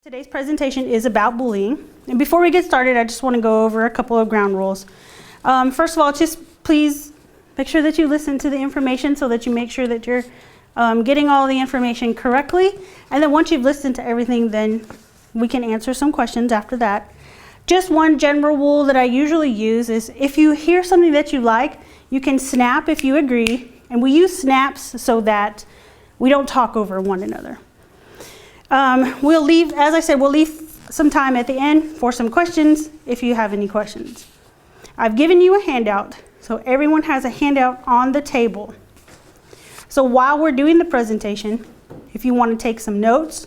Today's presentation is about bullying. And before we get started, I just want to go over a couple of ground rules. First of all, just please make sure that you listen to the information so that you make sure that you're getting all the information correctly. And then once you've listened to everything, then we can answer some questions after that. Just one general rule that I usually use is if you hear something that you like, you can snap if you agree. And we use snaps so that we don't talk over one another. We'll leave, as I said, we'll leave some time at the end for some questions if you have any questions. I've given you a handout, so everyone has a handout on the table. So while we're doing the presentation, if you want to take some notes,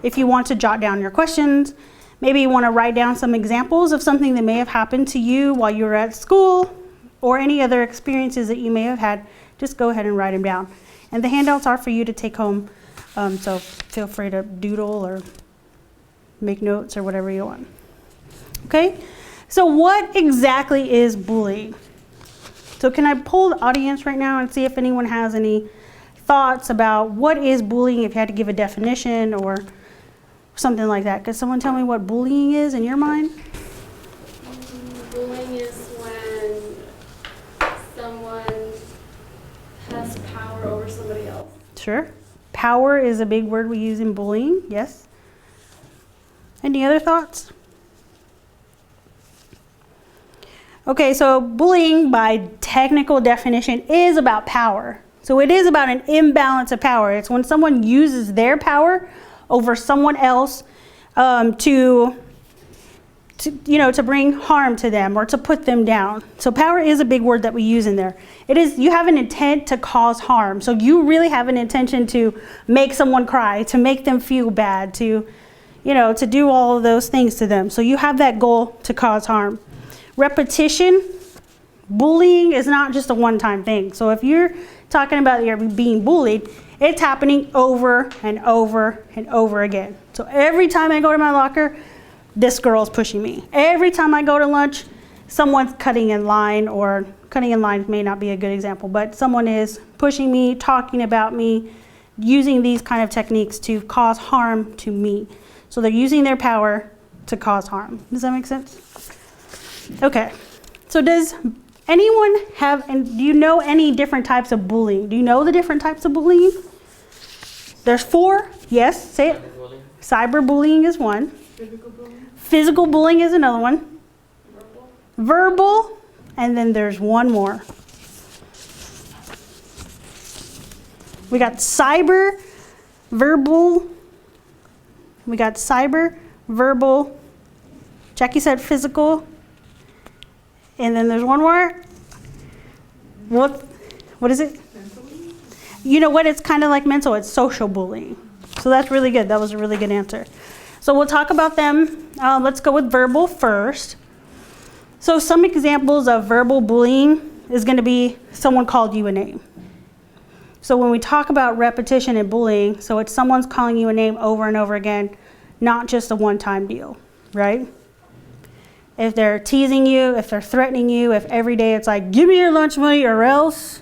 if you want to jot down your questions, maybe you want to write down some examples of something that may have happened to you while you were at school or any other experiences that you may have had, just go ahead and write them down. And the handouts are for you to take home. So feel free to doodle or make notes or whatever you want. Okay, so what exactly is bullying? So can I poll the audience right now and see if anyone has any thoughts about what is bullying, if you had to give a definition or something like that? Could someone tell me what bullying is in your mind? Bullying is when someone has power over somebody else. Sure. Power is a big word we use in bullying, yes. Any other thoughts? Okay, so bullying by technical definition is about power. So it is about an imbalance of power. It's when someone uses their power over someone else to bring harm to them or to put them down. So power is a big word that we use in there. It is, you have an intent to cause harm. So you really have an intention to make someone cry, to make them feel bad, to do all of those things to them. So you have that goal to cause harm. Repetition, bullying is not just a one-time thing. So if you're talking about you're being bullied, it's happening over and over and over again. So every time I go to my locker, this girl's pushing me. Every time I go to lunch, someone's cutting in line, or cutting in line may not be a good example, but someone is pushing me, talking about me, using these kind of techniques to cause harm to me. So they're using their power to cause harm. Does that make sense? Okay. So does anyone have, and do you know any different types of bullying? Do you know the different types of bullying? There's 4. Yes, say it. Cyberbullying is one. Physical bullying. Physical bullying is another one. Verbal. And then there's one more. We got cyber, verbal. We got cyber, verbal. Jackie said physical. And then there's one more. What is it? Mentally? You know what? It's kind of like mental. It's social bullying. So that's really good. That was a really good answer. So we'll talk about them. Let's go with verbal first. So some examples of verbal bullying is going to be someone called you a name. So when we talk about repetition and bullying, so it's someone's calling you a name over and over again, not just a one-time deal, right? If they're teasing you, if they're threatening you, if every day it's like, give me your lunch money or else,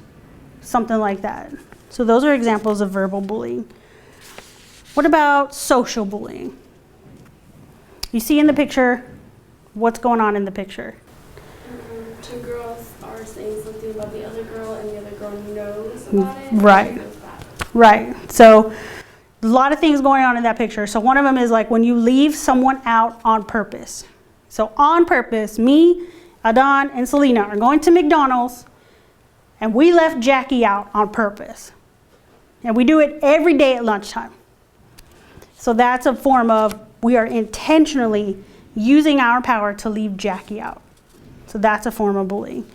something like that. So those are examples of verbal bullying. What about social bullying? You see in the picture, what's going on in the picture? 2 girls are saying something about the other girl, and the other girl knows about it. Right. Right. So a lot of things going on in that picture. So one of them is like when you leave someone out on purpose. So on purpose, me, Adon, and Selena are going to McDonald's, and we left Jackie out on purpose. And we do it every day at lunchtime. So that's a form of we are intentionally using our power to leave Jackie out. So that's a form of bullying.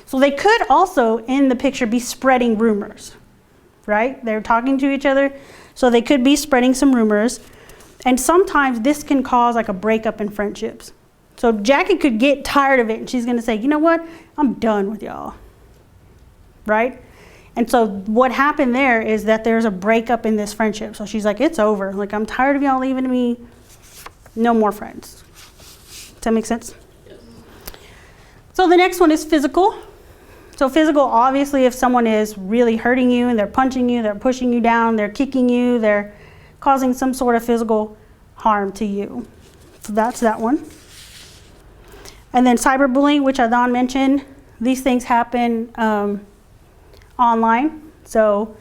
So they could also, in the picture, be spreading rumors, right? They're talking to each other, so they could be spreading some rumors. And sometimes this can cause like a breakup in friendships. So Jackie could get tired of it, and she's going to say, you know what? I'm done with y'all, right? And so what happened there is that there's a breakup in this friendship. So she's like, it's over. Like, I'm tired of y'all leaving me. No more friends. Does that make sense? Yes. So the next one is physical. So physical, obviously, if someone is really hurting you and they're punching you, they're pushing you down, they're kicking you, they're causing some sort of physical harm to you. So that's that one. And then cyberbullying, which Adon mentioned, these things happen online. So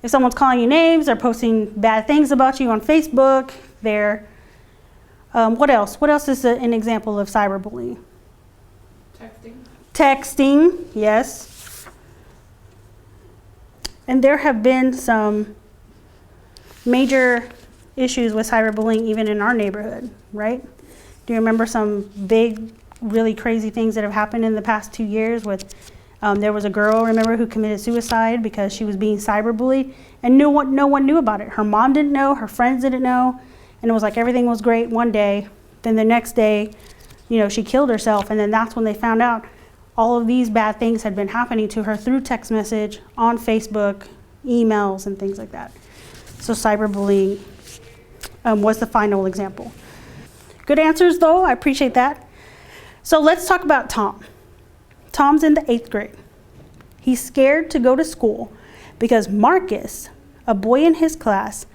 if someone's calling you names, they're posting bad things about you on Facebook, they're, what else? What else is an example of cyberbullying? Texting, yes. And there have been some major issues with cyberbullying even in our neighborhood, right? Do you remember some big, really crazy things that have happened in the past 2 years with, there was a girl, remember, who committed suicide because she was being cyberbullied and no one knew about it. Her mom didn't know, her friends didn't know, and it was like everything was great one day. Then the next day, you know, she killed herself, and then that's when they found out all of these bad things had been happening to her through text message, on Facebook, emails, and things like that. So cyberbullying was the final example. Good answers, though. I appreciate that. So let's talk about Tom. Tom's in the 8th grade. He's scared to go to school because Marcus, a boy in his class,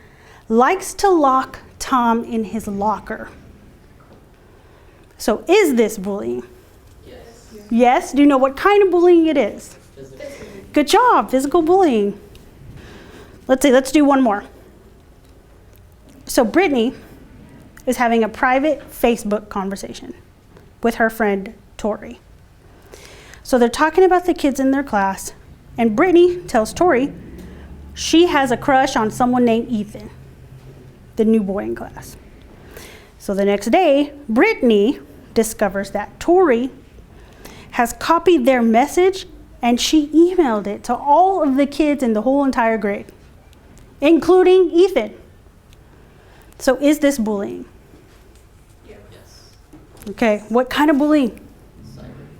likes to lock Tom in his locker. So is this bullying? Yes. Yes? Do you know what kind of bullying it is? Physical. Good job, physical bullying. Let's do one more. So Brittany is having a private Facebook conversation with her friend Tori. So they're talking about the kids in their class, and Brittany tells Tori she has a crush on someone named Ethan, the new boy in class. So the next day, Brittany discovers that Tori has copied their message and she emailed it to all of the kids in the whole entire grade, including Ethan. So is this bullying? Yes. Okay, what kind of bullying?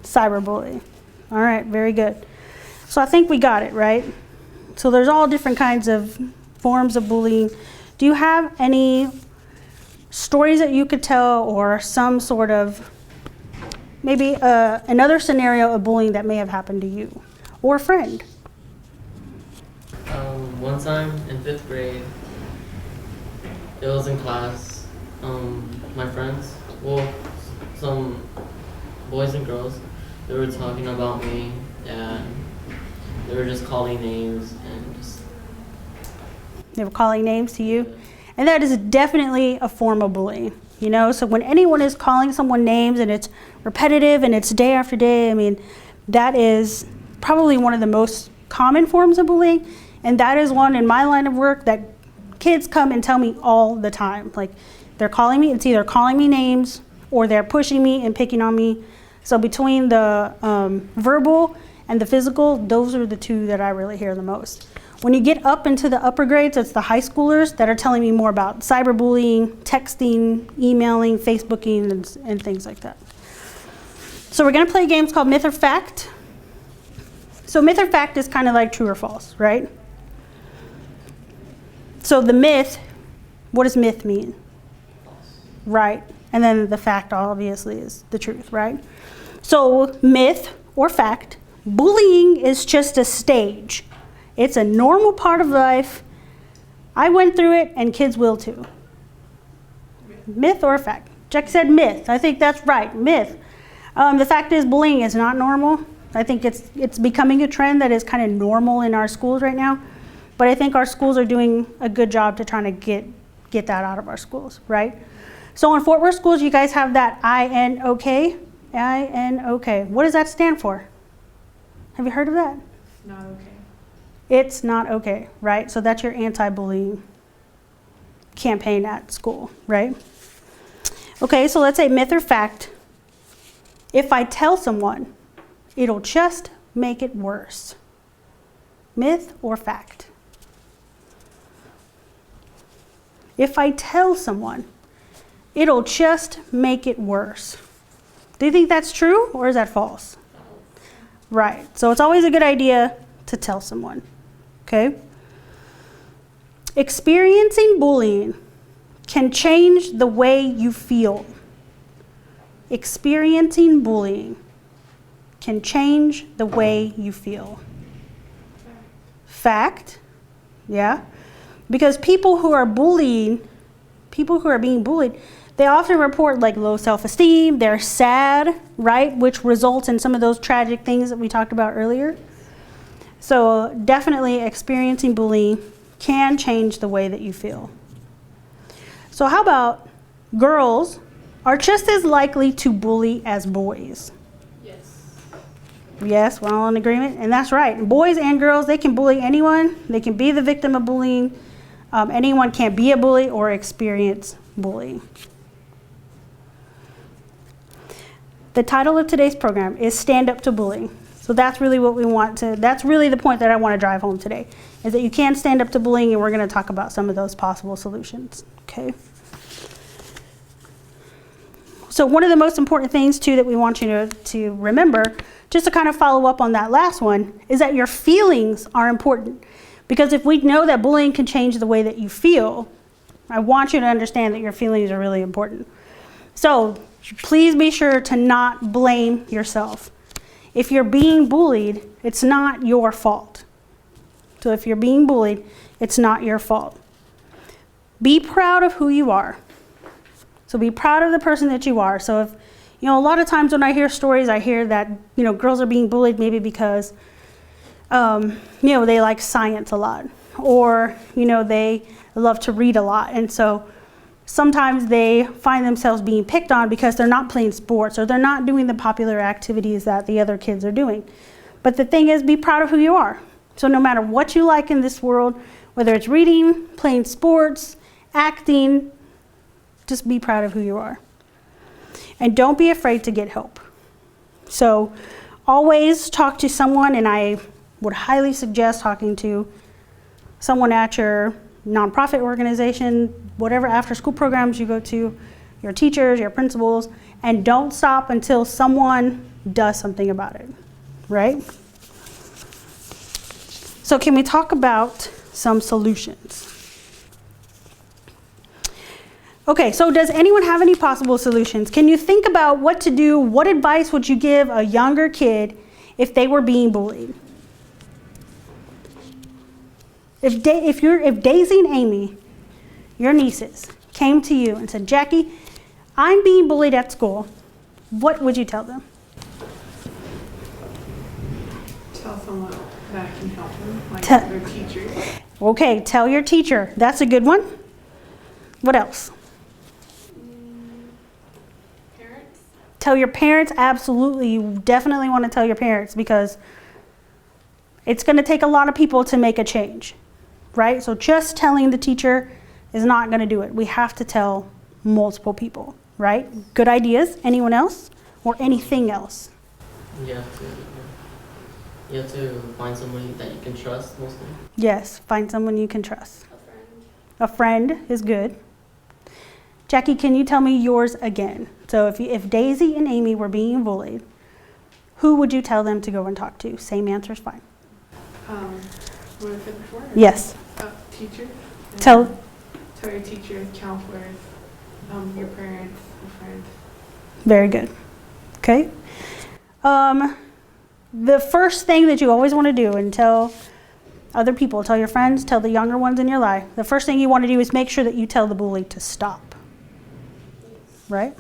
Cyberbullying. All right, very good. So I think we got it, right? So there's all different kinds of forms of bullying. Do you have any stories that you could tell, or some sort of, maybe another scenario of bullying that may have happened to you or a friend? One time in 5th grade, it was in class, my friends, well, some boys and girls, they were talking about me, and they were just calling names and just... They were calling names to you? And that is definitely a form of bullying, you know? So when anyone is calling someone names and it's repetitive and it's day after day, I mean, that is probably one of the most common forms of bullying. And that is one in my line of work that kids come and tell me all the time. Like, they're calling me, it's either calling me names or they're pushing me and picking on me. So between the verbal and the physical, those are the two that I really hear the most. When you get up into the upper grades, it's the high schoolers that are telling me more about cyberbullying, texting, emailing, Facebooking, and things like that. So we're gonna play games called Myth or Fact. So myth or fact is kind of like true or false, right? So the myth, what does myth mean? False. Right, and then the fact obviously is the truth, right? So myth or fact, bullying is just a stage. It's a normal part of life. I went through it and kids will too. Myth or fact? Jack said myth. I think that's right, myth. The fact is bullying is not normal. I think it's becoming a trend that is kind of normal in our schools right now. But I think our schools are doing a good job to try to get that out of our schools, right? So in Fort Worth schools, you guys have that INOK. INOK. What does that stand for? Have you heard of that? Not okay. It's not okay, right? So that's your anti-bullying campaign at school, right? Okay, so let's say myth or fact. If I tell someone, it'll just make it worse. Myth or fact? If I tell someone, it'll just make it worse. Do you think that's true or is that false? Right, so it's always a good idea to tell someone, okay? Experiencing bullying can change the way you feel. Experiencing bullying can change the way you feel. Fact, yeah? Because people who are bullying people who are being bullied, they often report like low self-esteem, they're sad, right? Which results in some of those tragic things that we talked about earlier. So definitely experiencing bullying can change the way that you feel. So how about girls are just as likely to bully as boys? Yes, we're all in agreement, and that's right. Boys and girls, they can bully anyone. They can be the victim of bullying. Anyone can be a bully or experience bullying. The title of today's program is Stand Up to Bullying. So that's really what we want to, that's really the point that I want to drive home today, is that you can stand up to bullying, and we're going to talk about some of those possible solutions, okay? So one of the most important things, too, that we want you to remember, just to kind of follow up on that last one, is that your feelings are important. Because if we know that bullying can change the way that you feel, I want you to understand that your feelings are really important. So please be sure to not blame yourself. If you're being bullied, it's not your fault. So if you're being bullied, it's not your fault. Be proud of who you are. So be proud of the person that you are. So if, a lot of times when I hear stories, I hear that, girls are being bullied maybe because, they like science a lot, or, they love to read a lot. And so sometimes they find themselves being picked on because they're not playing sports or they're not doing the popular activities that the other kids are doing. But the thing is, be proud of who you are. So no matter what you like in this world, whether it's reading, playing sports, acting, just be proud of who you are. And don't be afraid to get help. So always talk to someone, and I would highly suggest talking to someone at your nonprofit organization, whatever after school programs you go to, your teachers, your principals, and don't stop until someone does something about it, right? So can we talk about some solutions? Okay, so does anyone have any possible solutions? Can you think about what to do? What advice would you give a younger kid if they were being bullied? If Daisy and Amy, your nieces, came to you and said, Jackie, I'm being bullied at school, what would you tell them? Tell someone that can help them, like their teacher. Okay, tell your teacher. That's a good one. What else? Parents. Tell your parents, absolutely. You definitely want to tell your parents, because it's going to take a lot of people to make a change, right? So just telling the teacher is not going to do it. We have to tell multiple people, right? Good ideas? Anyone else? Or anything else? You have to find somebody that you can trust, mostly. Yes, find someone you can trust. A friend. A friend is good. Jackie, can you tell me yours again? So if Daisy and Amy were being bullied, who would you tell them to go and talk to? Same answer is fine. What I said before? Yes. Teacher. Tell your teacher, counselors, your parents, your friends. Very good. Okay. The first thing that you always want to do, and tell other people, tell your friends, tell the younger ones in your life, the first thing you want to do is make sure that you tell the bully to stop. Right?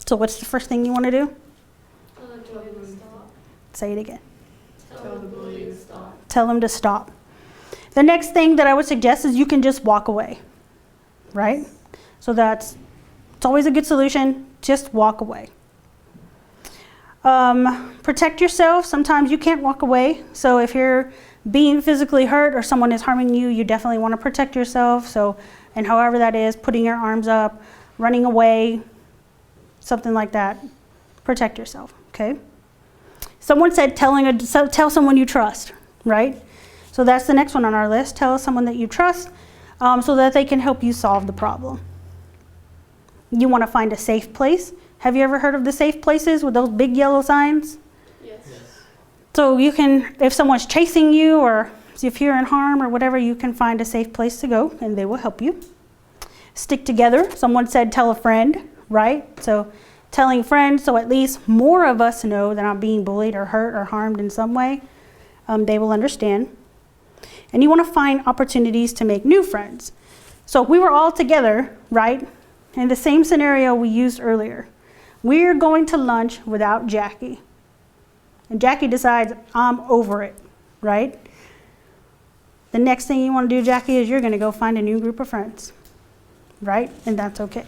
So what's the first thing you want to do? Tell the bully to stop. Say it again. Tell the bully to stop. Tell them to stop. The next thing that I would suggest is you can just walk away. Right? So it's always a good solution. Just walk away. Protect yourself. Sometimes you can't walk away. So if you're being physically hurt or someone is harming you, you definitely want to protect yourself. So, and however that is, putting your arms up, running away, something like that. Protect yourself, okay? Someone said tell someone you trust, right? So that's the next one on our list. Tell someone that you trust so that they can help you solve the problem. You want to find a safe place. Have you ever heard of the safe places with those big yellow signs? Yes. So you can, if someone's chasing you or if you're in harm or whatever, you can find a safe place to go and they will help you. Stick together. Someone said tell a friend, right? So telling friends, so at least more of us know that I'm being bullied or hurt or harmed in some way. They will understand. And you want to find opportunities to make new friends. So if we were all together, right, in the same scenario we used earlier, we're going to lunch without Jackie. And Jackie decides, I'm over it, right? The next thing you want to do, Jackie, is you're going to go find a new group of friends, right? And that's okay.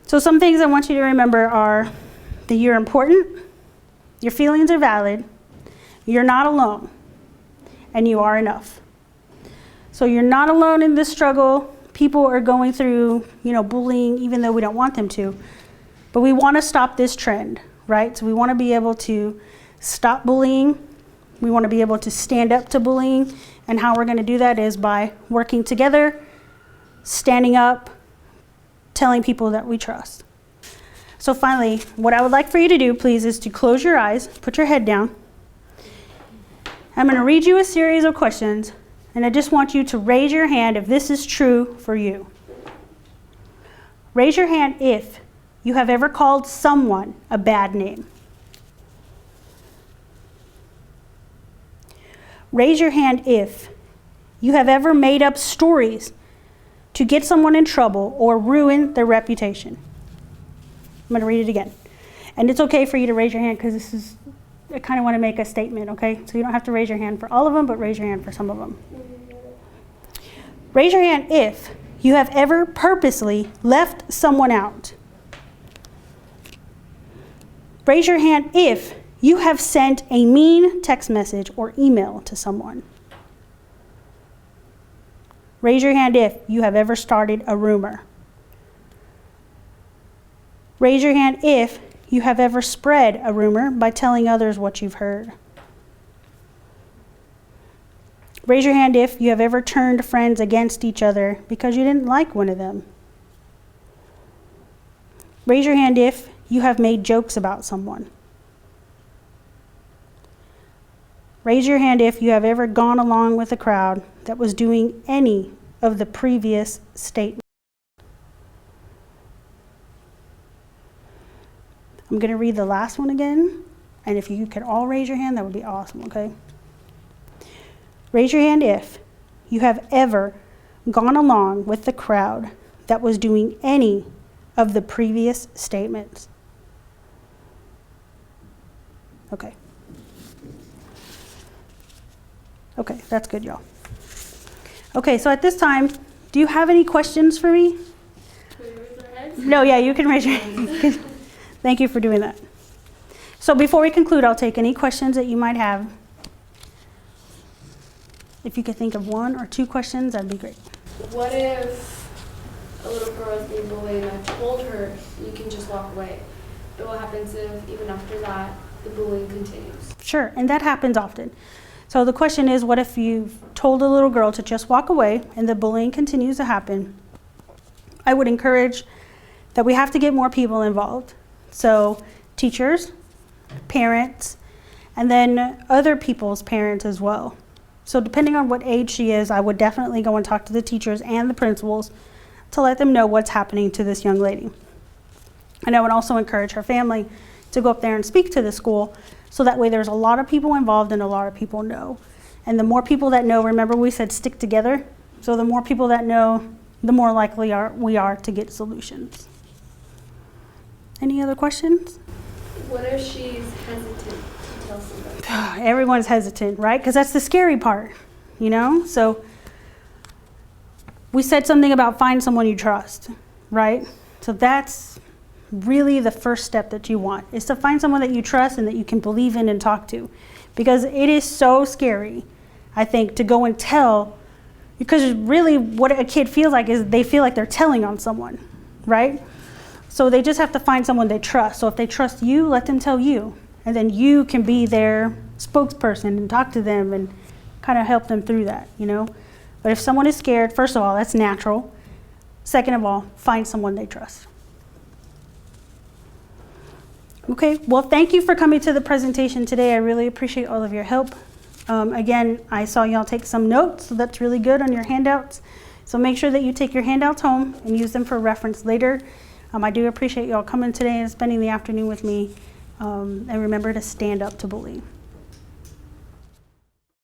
So some things I want you to remember are that you're important, your feelings are valid, you're not alone, and you are enough. So you're not alone in this struggle. People are going through, bullying, even though we don't want them to. But we want to stop this trend, right? So we want to be able to stop bullying. We want to be able to stand up to bullying. And how we're going to do that is by working together, standing up, telling people that we trust. So finally, what I would like for you to do, please, is to close your eyes, put your head down. I'm going to read you a series of questions, and I just want you to raise your hand if this is true for you. Raise your hand if you have ever called someone a bad name. Raise your hand if you have ever made up stories to get someone in trouble or ruin their reputation. I'm going to read it again. And it's okay for you to raise your hand because I kind of want to make a statement, okay? So you don't have to raise your hand for all of them, but raise your hand for some of them. Raise your hand if you have ever purposely left someone out. Raise your hand if you have sent a mean text message or email to someone. Raise your hand if you have ever started a rumor. Raise your hand if you have ever spread a rumor by telling others what you've heard. Raise your hand if you have ever turned friends against each other because you didn't like one of them. Raise your hand if you have made jokes about someone. Raise your hand if you have ever gone along with a crowd that was doing any of the previous statements. I'm going to read the last one again, and if you could all raise your hand, that would be awesome, okay? Raise your hand if you have ever gone along with the crowd that was doing any of the previous statements. Okay. Okay, that's good, y'all. Okay, so at this time, do you have any questions for me? Can we raise our heads? No, yeah, you can raise your hand. Thank you for doing that. So before we conclude, I'll take any questions that you might have. If you could think of one or two questions, that'd be great. What if a little girl is being bullied and I told her you can just walk away? But what happens if even after that the bullying continues? Sure, and that happens often. So the question is, what if you've told a little girl to just walk away and the bullying continues to happen? I would encourage that we have to get more people involved. So teachers, parents, and then other people's parents as well. So depending on what age she is, I would definitely go and talk to the teachers and the principals to let them know what's happening to this young lady. And I would also encourage her family to go up there and speak to the school, so that way there's a lot of people involved and a lot of people know. And the more people that know, remember we said stick together, so the more people that know, the more likely we are to get solutions. Any other questions? What if she's hesitant to tell somebody? Everyone's hesitant, right? Because that's the scary part, So we said something about find someone you trust, right? So that's really the first step that you want, is to find someone that you trust and that you can believe in and talk to. Because it is so scary, I think, to go and tell, because really what a kid feels like is they feel like they're telling on someone, right? So they just have to find someone they trust. So if they trust you, let them tell you. And then you can be their spokesperson and talk to them and kind of help them through that, But if someone is scared, first of all, that's natural. Second of all, find someone they trust. Okay, well, thank you for coming to the presentation today. I really appreciate all of your help. Again, I saw y'all take some notes, so that's really good on your handouts. So make sure that you take your handouts home and use them for reference later. I do appreciate y'all coming today and spending the afternoon with me. And remember to stand up to bullying.